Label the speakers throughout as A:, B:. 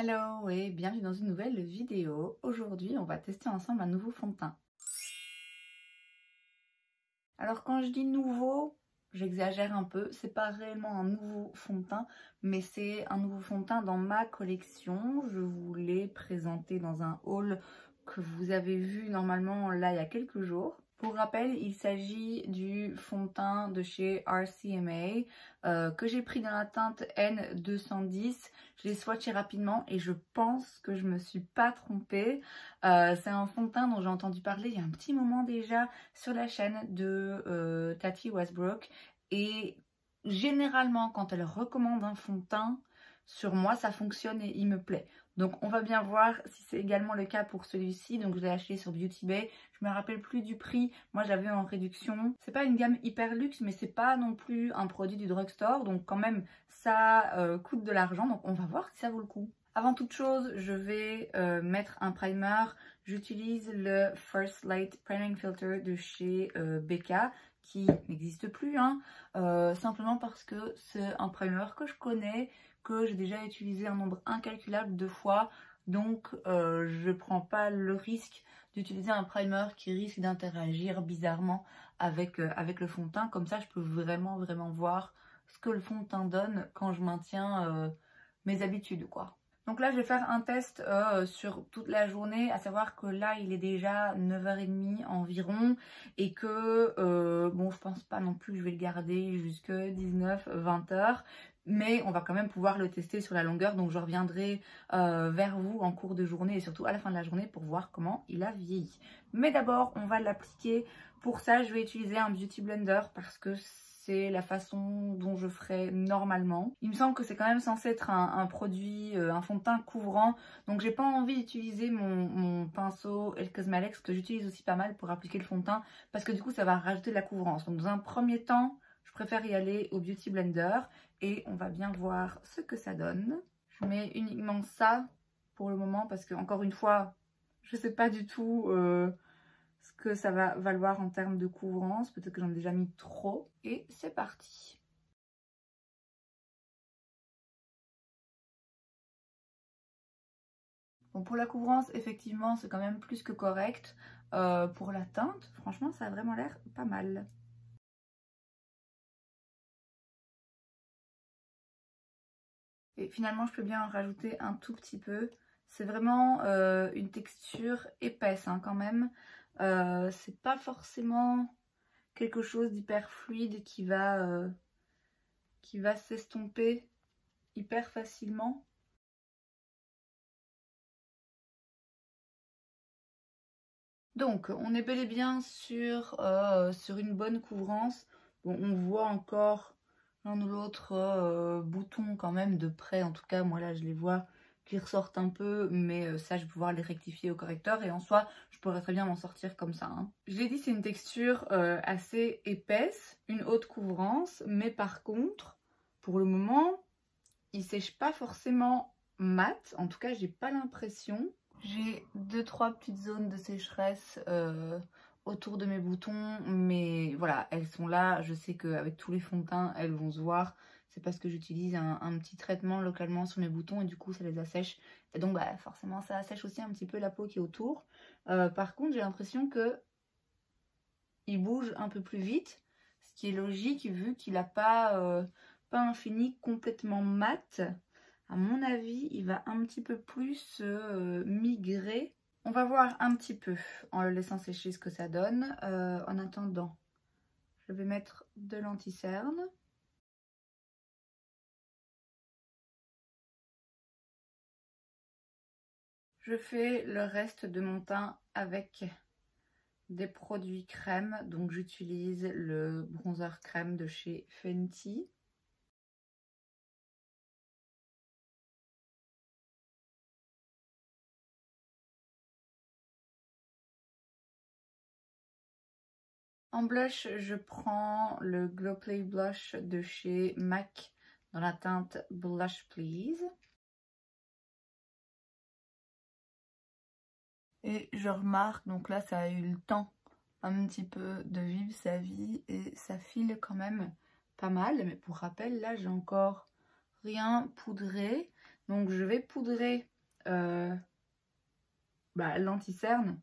A: Hello et bienvenue dans une nouvelle vidéo. Aujourd'hui, on va tester ensemble un nouveau fond de teint. Alors quand je dis nouveau, j'exagère un peu. C'est pas réellement un nouveau fond de teint, mais c'est un nouveau fond de teint dans ma collection. Je vous l'ai présenté dans un haul que vous avez vu normalement là il y a quelques jours. Pour rappel, il s'agit du fond de teint de chez RCMA que j'ai pris dans la teinte N210. Je l'ai swatché rapidement et je pense que je me suis pas trompée. C'est un fond de teint dont j'ai entendu parler il y a un petit moment déjà sur la chaîne de Tati Westbrook. Et généralement, quand elle recommande un fond de teint, sur moi, ça fonctionne et il me plaît. Donc on va bien voir si c'est également le cas pour celui-ci. Donc je l'ai acheté sur Beauty Bay. Je me rappelle plus du prix. Moi j'avais en réduction. C'est pas une gamme hyper luxe, mais c'est pas non plus un produit du drugstore. Donc quand même ça coûte de l'argent. Donc on va voir si ça vaut le coup. Avant toute chose, je vais mettre un primer. J'utilise le First Light Priming Filter de chez Becca, qui n'existe plus, hein, simplement parce que c'est un primer que je connais, que j'ai déjà utilisé un nombre incalculable de fois, donc je prends pas le risque d'utiliser un primer qui risque d'interagir bizarrement avec le fond de teint. Comme ça, je peux vraiment voir ce que le fond de teint donne quand je maintiens mes habitudes, quoi. Donc là, je vais faire un test sur toute la journée, à savoir que là, il est déjà 9h30 environ et que, bon, je pense pas non plus que je vais le garder jusque 19-20h, mais on va quand même pouvoir le tester sur la longueur. Donc je reviendrai vers vous en cours de journée et surtout à la fin de la journée pour voir comment il a vieilli. Mais d'abord, on va l'appliquer. Pour ça, je vais utiliser un Beauty Blender parce que c'est la façon dont je ferais normalement. Il me semble que c'est quand même censé être un produit, un fond de teint couvrant. Donc j'ai pas envie d'utiliser mon pinceau El Cosmalex que j'utilise aussi pas mal pour appliquer le fond de teint. Parce que du coup ça va rajouter de la couvrance. Donc dans un premier temps, je préfère y aller au Beauty Blender. Et on va bien voir ce que ça donne. Je mets uniquement ça pour le moment parce que encore une fois, je sais pas du tout ce que ça va valoir en termes de couvrance. Peut-être que j'en ai déjà mis trop. Et c'est parti. Bon, pour la couvrance, effectivement, c'est quand même plus que correct. Pour la teinte, franchement, ça a vraiment l'air pas mal. Et finalement, je peux bien en rajouter un tout petit peu. C'est vraiment une texture épaisse, hein, quand même. C'est pas forcément quelque chose d'hyper fluide qui va s'estomper hyper facilement. Donc on est bel et bien sur une bonne couvrance. Bon, on voit encore l'un ou l'autre bouton quand même de près. En tout cas, moi là je les vois qui ressortent un peu, mais ça je vais pouvoir les rectifier au correcteur et en soi je pourrais très bien m'en sortir comme ça, hein. Je l'ai dit, c'est une texture assez épaisse, une haute couvrance, mais par contre pour le moment il sèche pas forcément mat, en tout cas j'ai pas l'impression. J'ai 2-3 petites zones de sécheresse autour de mes boutons, mais voilà, elles sont là. Je sais qu'avec tous les fonds de teint, elles vont se voir. C'est parce que j'utilise un petit traitement localement sur mes boutons et du coup ça les assèche. Et donc bah, forcément ça assèche aussi un petit peu la peau qui est autour. Par contre j'ai l'impression que il bouge un peu plus vite, ce qui est logique vu qu'il n'a pas un fini complètement mat. À mon avis, il va un petit peu plus migrer. On va voir un petit peu en le laissant sécher ce que ça donne. En attendant, je vais mettre de l'anti-cerne. Je fais le reste de mon teint avec des produits crème. Donc j'utilise le bronzer crème de chez Fenty. En blush, je prends le Glow Play Blush de chez MAC dans la teinte Blush Please. Et je remarque, donc là ça a eu le temps un petit peu de vivre sa vie et ça file quand même pas mal. Mais pour rappel, là j'ai encore rien poudré. Donc je vais poudrer l'anti-cerne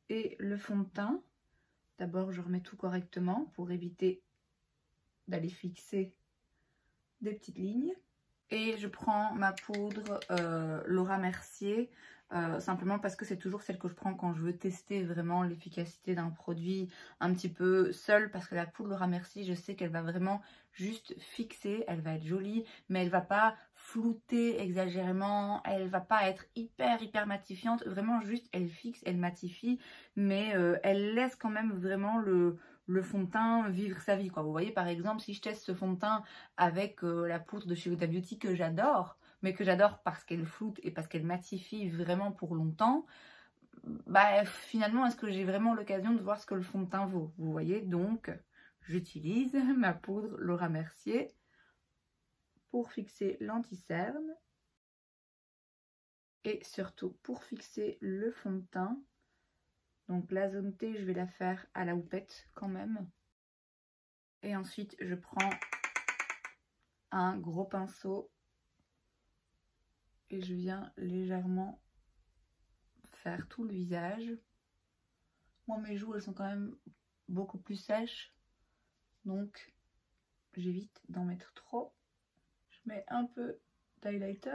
A: et le fond de teint. D'abord je remets tout correctement pour éviter d'aller fixer des petites lignes. Et je prends ma poudre Laura Mercier, simplement parce que c'est toujours celle que je prends quand je veux tester vraiment l'efficacité d'un produit un petit peu seul. Parce que la poudre Laura Mercier, je sais qu'elle va vraiment juste fixer, elle va être jolie, mais elle va pas flouter exagérément, elle va pas être hyper matifiante. Vraiment juste elle fixe, elle matifie, mais elle laisse quand même vraiment le fond de teint vivre sa vie, quoi. Vous voyez, par exemple, si je teste ce fond de teint avec la poudre de chez Huda Beauty que j'adore, mais que j'adore parce qu'elle floute et parce qu'elle matifie vraiment pour longtemps, bah finalement, est-ce que j'ai vraiment l'occasion de voir ce que le fond de teint vaut? Vous voyez, donc j'utilise ma poudre Laura Mercier pour fixer l'anti-cerne et surtout pour fixer le fond de teint. Donc la zone T, je vais la faire à la houppette quand même. Et ensuite, je prends un gros pinceau et je viens légèrement faire tout le visage. Moi, mes joues, elles sont quand même beaucoup plus sèches. Donc, j'évite d'en mettre trop. Je mets un peu d'highlighter.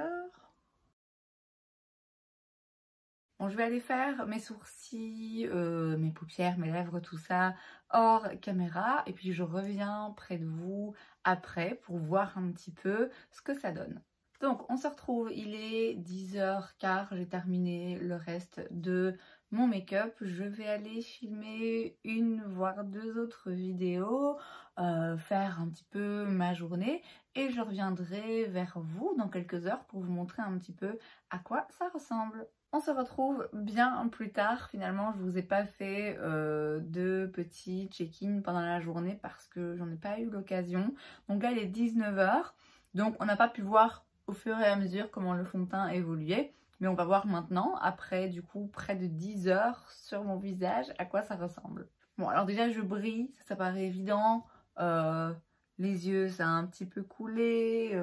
A: Bon, je vais aller faire mes sourcils, mes paupières, mes lèvres, tout ça hors caméra. Et puis je reviens près de vous après pour voir un petit peu ce que ça donne. Donc on se retrouve, il est 10h15, j'ai terminé le reste de mon make-up. Je vais aller filmer une voire deux autres vidéos, faire un petit peu ma journée. Et je reviendrai vers vous dans quelques heures pour vous montrer un petit peu à quoi ça ressemble. On se retrouve bien plus tard. Finalement, je vous ai pas fait de petits check-in pendant la journée parce que j'en ai pas eu l'occasion. Donc là, il est 19h. Donc on n'a pas pu voir au fur et à mesure comment le fond de teint évoluait. Mais on va voir maintenant, après du coup près de 10 heures sur mon visage, à quoi ça ressemble. Bon, alors déjà je brille, ça paraît évident. Les yeux, ça a un petit peu coulé.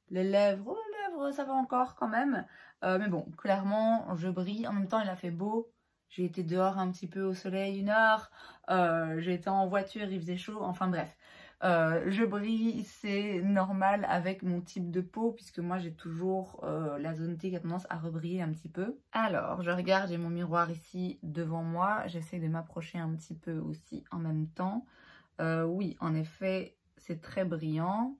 A: Les lèvres, ça va encore quand même. Mais bon, clairement, je brille. En même temps, il a fait beau. J'ai été dehors un petit peu au soleil 1 heure. J'ai été en voiture, il faisait chaud. Enfin bref, je brille, c'est normal avec mon type de peau. Puisque moi, j'ai toujours la zone T qui a tendance à rebriller un petit peu. Alors, je regarde, j'ai mon miroir ici devant moi. J'essaie de m'approcher un petit peu aussi en même temps. Oui, en effet, c'est très brillant.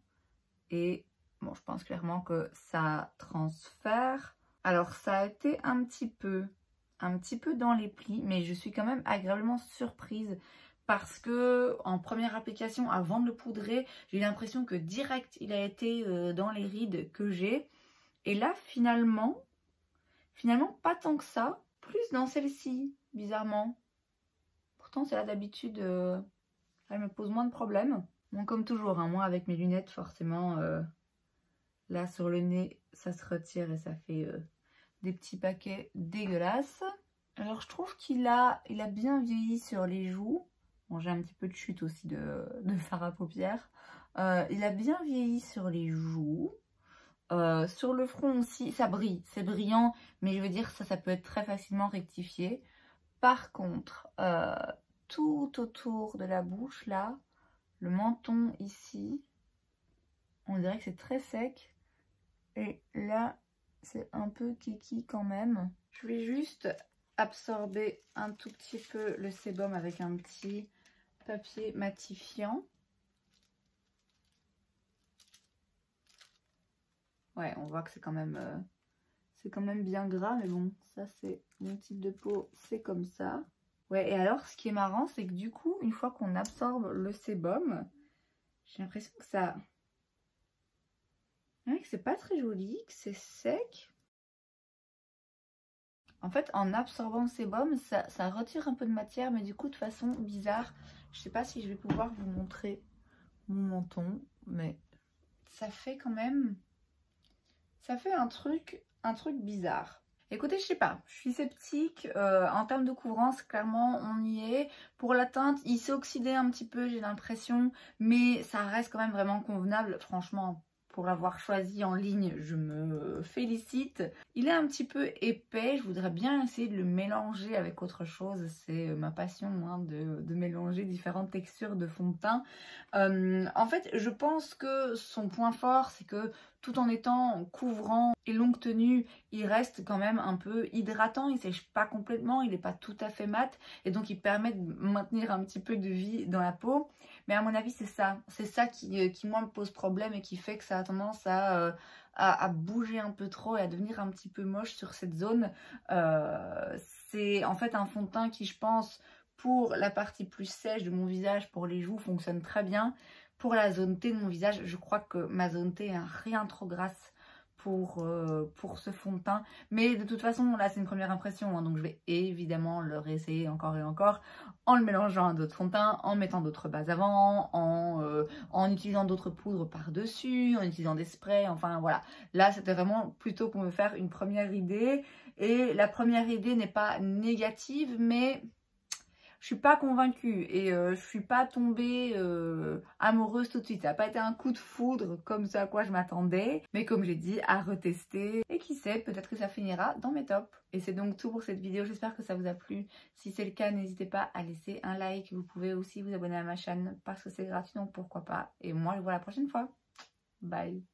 A: Et bon, je pense clairement que ça transfère. Alors, ça a été un petit peu dans les plis, mais je suis quand même agréablement surprise parce que en première application, avant de le poudrer, j'ai eu l'impression que direct, il a été dans les rides que j'ai. Et là, finalement, pas tant que ça. Plus dans celle-ci, bizarrement. Pourtant, c'est là d'habitude, elle me pose moins de problèmes. Bon, comme toujours, hein, moi avec mes lunettes, forcément, là sur le nez, ça se retire et ça fait des petits paquets dégueulasses. Alors je trouve qu'il a bien vieilli sur les joues. Bon, j'ai un petit peu de chute aussi de fard à paupières. Il a bien vieilli sur les joues. Sur le front aussi, ça brille, c'est brillant, mais je veux dire, ça peut être très facilement rectifié. Par contre, tout autour de la bouche, là, le menton ici, on dirait que c'est très sec. Et là, c'est un peu kiki quand même. Je vais juste absorber un tout petit peu le sébum avec un petit papier matifiant. Ouais, on voit que c'est quand même bien gras, mais bon, ça c'est mon type de peau, c'est comme ça. Ouais, et alors ce qui est marrant, c'est que du coup, une fois qu'on absorbe le sébum, j'ai l'impression que ça... Ouais, que c'est pas très joli, que c'est sec. En fait, en absorbant le sébum, ça retire un peu de matière, mais du coup, de façon bizarre. Je sais pas si je vais pouvoir vous montrer mon menton, mais ça fait quand même... Ça fait un truc bizarre. Écoutez, je sais pas, je suis sceptique. En termes de couvrance, clairement, on y est. Pour la teinte, il s'est oxydé un petit peu, j'ai l'impression. Mais ça reste quand même vraiment convenable. Franchement, pour l'avoir choisi en ligne, je me félicite. Il est un petit peu épais, je voudrais bien essayer de le mélanger avec autre chose. C'est ma passion hein, de mélanger différentes textures de fond de teint. En fait, je pense que son point fort, c'est que tout en étant couvrant et longue tenue, il reste quand même un peu hydratant, il sèche pas complètement, il n'est pas tout à fait mat et donc il permet de maintenir un petit peu de vie dans la peau. Mais à mon avis, c'est ça qui moi me pose problème et qui fait que ça a tendance à bouger un peu trop et à devenir un petit peu moche sur cette zone. C'est en fait un fond de teint qui, je pense, pour la partie plus sèche de mon visage, pour les joues, fonctionne très bien. Pour la zone T de mon visage, je crois que ma zone T est rien trop grasse pour ce fond de teint. Mais de toute façon, là, c'est une première impression. Hein, donc, je vais évidemment le réessayer encore et encore en le mélangeant à d'autres fonds de teint, en mettant d'autres bases avant, en utilisant d'autres poudres par-dessus, en utilisant des sprays. Enfin, voilà. Là, c'était vraiment plutôt pour me faire une première idée. Et la première idée n'est pas négative, mais je suis pas convaincue et je suis pas tombée amoureuse tout de suite. Ça n'a pas été un coup de foudre comme ce à quoi je m'attendais, mais comme j'ai dit, à retester. Et qui sait, peut-être que ça finira dans mes tops. Et c'est donc tout pour cette vidéo. J'espère que ça vous a plu. Si c'est le cas, n'hésitez pas à laisser un like. Vous pouvez aussi vous abonner à ma chaîne parce que c'est gratuit, donc pourquoi pas. Et moi, je vous vois la prochaine fois. Bye.